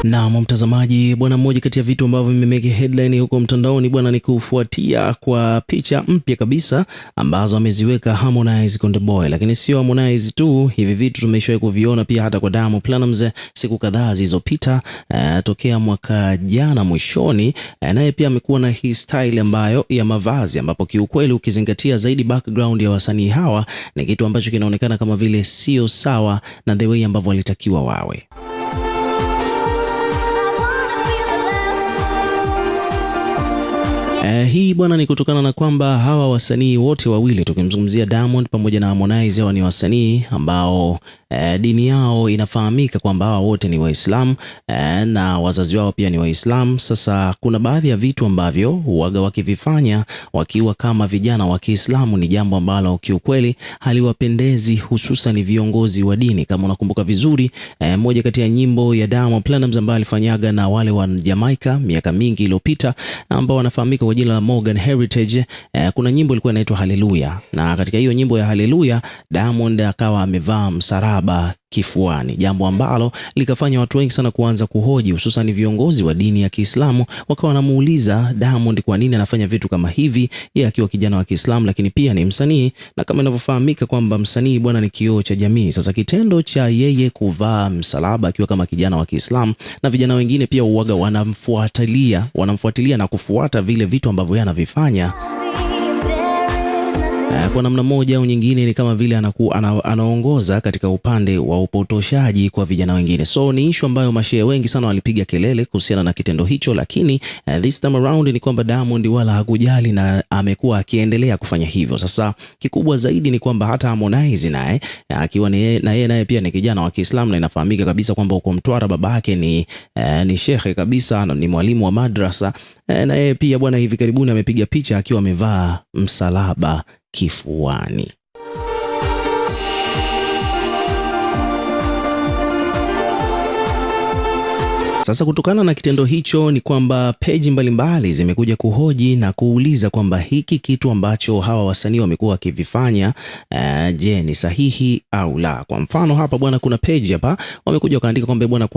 Na mtazamaji bwana, mmoja kati ya vitu ambavyo vimemeke headline huko mtandaoni bwana ni kufuatia kwa picha mpya kabisa ambazo ameziweka Harmonize Konde Boy. Lakini sio Harmonize tu, hivi vitu tumeshawahi kuviona pia hata kwa Diamond Platnumz siku kadhaa zilizopita, tokea mwaka jana mwishoni. Naye pia amekuwa na hii style ambayo ya mavazi, ambapo kiukweli ukizingatia zaidi background ya wasanii hawa ni kitu ambacho kinaonekana kama vile sio sawa na the way ambavyo walitakiwa wawe. Hii bwana ni kutokana na kwamba hawa wasanii wote wawili, tukimzungumzia Diamond pamoja na Harmonize, hawa ni wasanii ambao dini yao inafahamika kwamba hawa wote ni Waislamu, na wazazi wao pia ni Waislamu. Sasa kuna baadhi ya vitu ambavyo huaga wakivifanya wakiwa kama vijana wa Kiislamu, ni jambo ambalo kiukweli haliwapendezi, hususan viongozi wa dini. Kama unakumbuka vizuri, moja kati ya nyimbo ya Diamond Platnumz ambayo alifanyaga na wale wa Jamaica miaka mingi iliyopita ambao wanafahamika kwa jina la Morgan Heritage, kuna nyimbo ilikuwa inaitwa Hallelujah, na katika hiyo nyimbo ya Hallelujah Diamond akawa amevaa msalaba kifuani, jambo ambalo likafanya watu wengi sana kuanza kuhoji, hususan viongozi wa dini ya Kiislamu wakawa wanamuuliza Diamond kwa nini anafanya vitu kama hivi, yeye akiwa kijana wa Kiislamu lakini pia ni msanii, na kama inavyofahamika kwamba msanii bwana ni kioo cha jamii. Sasa kitendo cha yeye kuvaa msalaba akiwa kama kijana wa Kiislamu, na vijana wengine pia uwaga wanamfuatilia na kufuata vile vitu ambavyo yeye anavifanya, kwa namna moja au nyingine ni kama vile anaongoza katika upande wa upotoshaji kwa vijana wengine. So ni issue ambayo mashehe wengi sana walipiga kelele kuhusiana na kitendo hicho, lakini this time around ni kwamba Diamond wala hakujali na amekuwa akiendelea kufanya hivyo. Sasa kikubwa zaidi ni kwamba hata Harmonize naye akiwa naye pia ni kijana wa Kiislamu, na inafahamika kabisa kwamba uko Mtwara babake ni shekhe kabisa, ni mwalimu wa madrasa, na yeye pia bwana hivi karibuni amepiga picha akiwa amevaa msalaba kifuani. Sasa kutokana na kitendo hicho ni kwamba peji mbalimbali zimekuja kuhoji na kuuliza kwamba hiki kitu ambacho hawa wasanii wamekuwa wakivifanya, je, ni sahihi au la? Kwa mfano hapa bwana, kuna peji hapa wamekuja wakaandika kwamba bwana,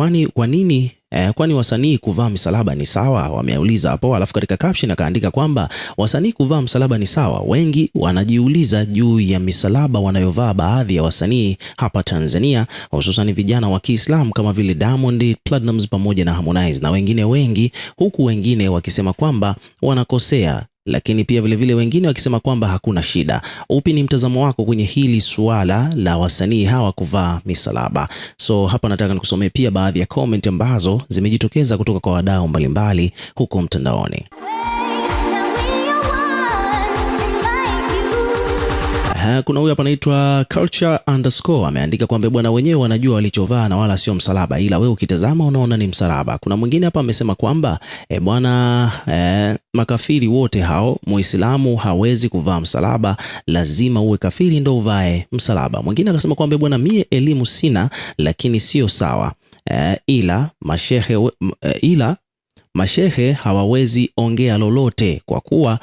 kwani wasanii kuvaa misalaba ni sawa? Wameuliza hapo, alafu katika caption akaandika kwamba wasanii kuvaa msalaba ni sawa. Wengi wanajiuliza juu ya misalaba wanayovaa baadhi ya wasanii hapa Tanzania, hususan vijana wa Kiislamu kama vile Diamond Platnumz pamoja na Harmonize na wengine wengi, huku wengine wakisema kwamba wanakosea, lakini pia vile wengine wakisema kwamba hakuna shida. Upi ni mtazamo wako kwenye hili suala la wasanii hawa kuvaa misalaba? So hapa nataka nikusomee pia baadhi ya comment ambazo zimejitokeza kutoka kwa wadau mbalimbali huko mtandaoni. Kuna huyu hapa anaitwa culture_ ameandika kwamba bwana, wenyewe wanajua walichovaa na wala sio msalaba, ila wewe ukitazama unaona ni msalaba. Kuna mwingine hapa amesema kwamba bwana, makafiri wote hao, Muislamu hawezi kuvaa msalaba, lazima uwe kafiri ndio uvae msalaba. Mwingine akasema kwamba bwana, mie elimu sina lakini sio sawa, ila mashehe hawawezi ongea lolote kwa kuwa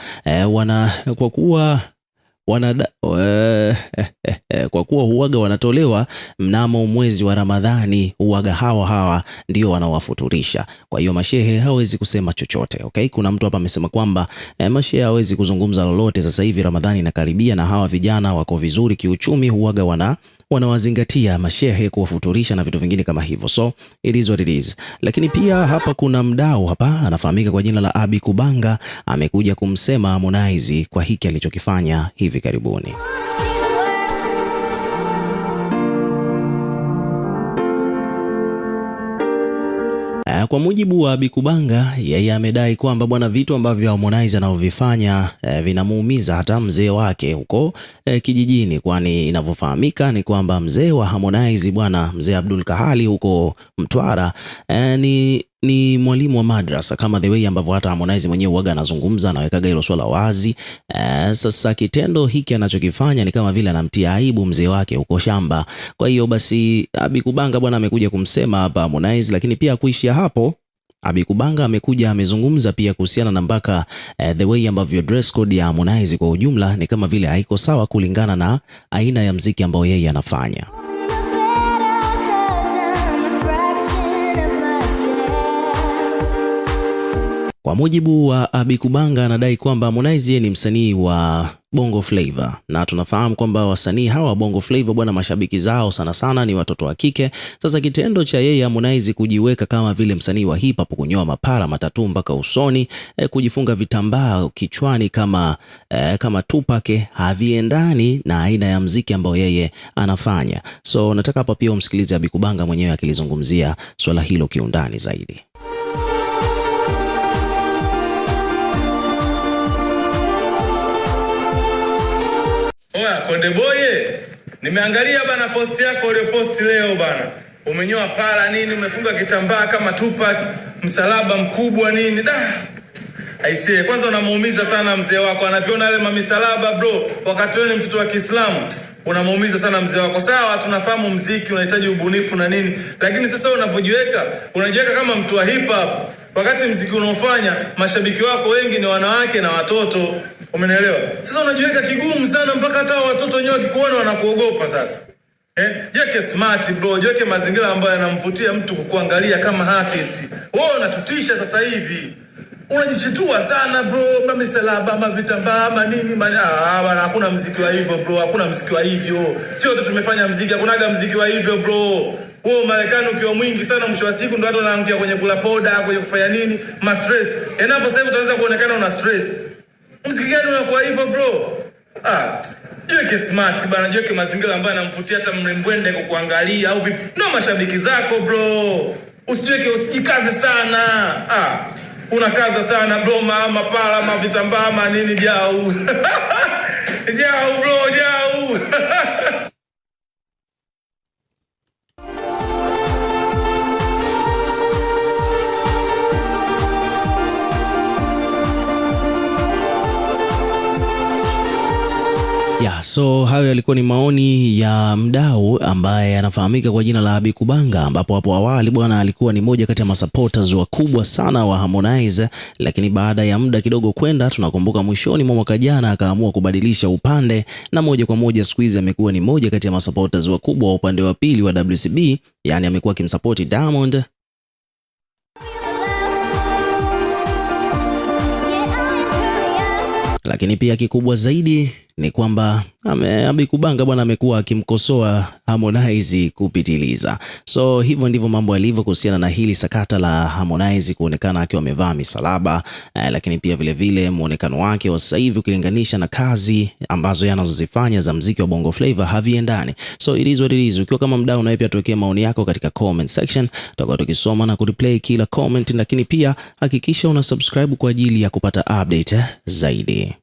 huwaga wanatolewa mnamo mwezi wa Ramadhani, huwaga hawa ndio wanawafuturisha. Kwa hiyo mashehe hawezi kusema chochote. Okay, kuna mtu hapa amesema kwamba mashehe hawezi kuzungumza lolote, sasa hivi Ramadhani inakaribia na hawa vijana wako vizuri kiuchumi, huwaga wanawazingatia mashehe kuwafuturisha na vitu vingine kama hivyo. So it is what it is. Lakini pia hapa kuna mdau hapa anafahamika kwa jina la Abi Kubanga, amekuja kumsema Harmonize kwa hiki alichokifanya hivi karibuni. Kwa mujibu wa Abi Kubanga, yeye amedai kwamba bwana, vitu ambavyo Harmonize anavyovifanya vinamuumiza hata mzee wake huko kijijini, kwani inavyofahamika ni kwamba mzee wa Harmonize bwana, mzee Abdul Kahali huko Mtwara, ni mwalimu wa madrasa, kama the way ambavyo hata Harmonize mwenyewe huaga anazungumza, anawekaga hilo swala wazi. Sasa kitendo hiki anachokifanya ni kama vile anamtia aibu mzee wake huko shamba. Kwa hiyo basi Abi Kubanga bwana amekuja kumsema hapa Harmonize, lakini pia kuishia hapo, Abi Kubanga amekuja amezungumza pia kuhusiana na mpaka the way ambavyo dress code ya Harmonize kwa ujumla ni kama vile haiko sawa kulingana na aina ya mziki ambao yeye anafanya. Kwa mujibu wa Abikubanga, anadai kwamba Harmonize ni msanii wa Bongo Flava, na tunafahamu kwamba wasanii hawa wa Bongo Flava bwana, mashabiki zao sana sana ni watoto wa kike. Sasa kitendo cha yeye Harmonize kujiweka kama vile msanii wa hip hop, kunyoa mapara matatu mpaka usoni, kujifunga vitambaa kichwani kama Tupac, haviendani na aina ya mziki ambao yeye anafanya. So nataka hapa pia umsikilize Abikubanga mwenyewe akilizungumzia swala hilo kiundani zaidi. Oya Konde Boy, nimeangalia bana posti yako ulioposti leo bana. Umenyoa pala nini, umefunga kitambaa kama Tupac, msalaba mkubwa nini. Aisee, kwanza unamuumiza sana mzee wako. Anaviona yale mamisalaba bro, wakati wewe ni mtoto wa Kiislamu. Unamuumiza sana mzee wako. Sawa, tunafahamu mziki unahitaji ubunifu na nini, lakini sasa unajiweka kama mtu wa hip hop, wakati mziki unaofanya mashabiki wako wengi ni wanawake na watoto. Umenielewa? Sasa unajiweka kigumu sana mpaka hata watoto wenyewe wakikuona wanakuogopa sasa. Jiweke smart bro, jiweke mazingira ambayo yanamvutia mtu kukuangalia kama artist. Wewe unatutisha sasa hivi. Unajichitua sana bro, mamisalaba, mavitambaa, manini, bana, hakuna muziki wa hivyo bro, hakuna muziki wa hivyo. Sio tu tumefanya muziki, hakunaga muziki wa hivyo bro. Wewe Marekani ukiwa mwingi sana, mwisho wa siku ndo watu wanaangukia kwenye kula poda, kwenye kufanya nini, stress. Hapo sasa hivi utaanza kuonekana una stress. Muziki gani unakuwa hivyo bro? Jiweke smart bana, jiweke mazingira ambayo yanamvutia hata mrembwende kukuangalia au vipi. Ndio mashabiki zako bro. Usijikaze sana. Unakaza sana bro, mapala, mavitambaa, manini, jau. Jau bro, jau. So hayo yalikuwa ni maoni ya mdau ambaye anafahamika kwa jina la Abikubanga, ambapo hapo awali bwana alikuwa ni moja kati ya masupporters wakubwa sana wa Harmonize, lakini baada ya muda kidogo kwenda, tunakumbuka mwishoni mwa mwaka jana akaamua kubadilisha upande, na moja kwa moja siku hizi amekuwa ni moja kati ya masupporters wakubwa wa upande wa pili wa WCB, yani amekuwa akimsupport Diamond. Lakini pia kikubwa zaidi ni kwamba Abikubanga bwana amekuwa akimkosoa Harmonize kupitiliza. So hivyo ndivyo mambo yalivyo kuhusiana na hili sakata la Harmonize kuonekana akiwa amevaa misalaba, lakini pia vile vile muonekano wake wa sasa hivi ukilinganisha na kazi ambazo yanazozifanya za muziki wa Bongo Flava haviendani. So it is what it is. Ukiwa kama mdau, na pia tuwekee maoni yako katika comment section, tutakuwa tukisoma na kureplay kila comment, lakini pia hakikisha una subscribe kwa ajili ya kupata update zaidi.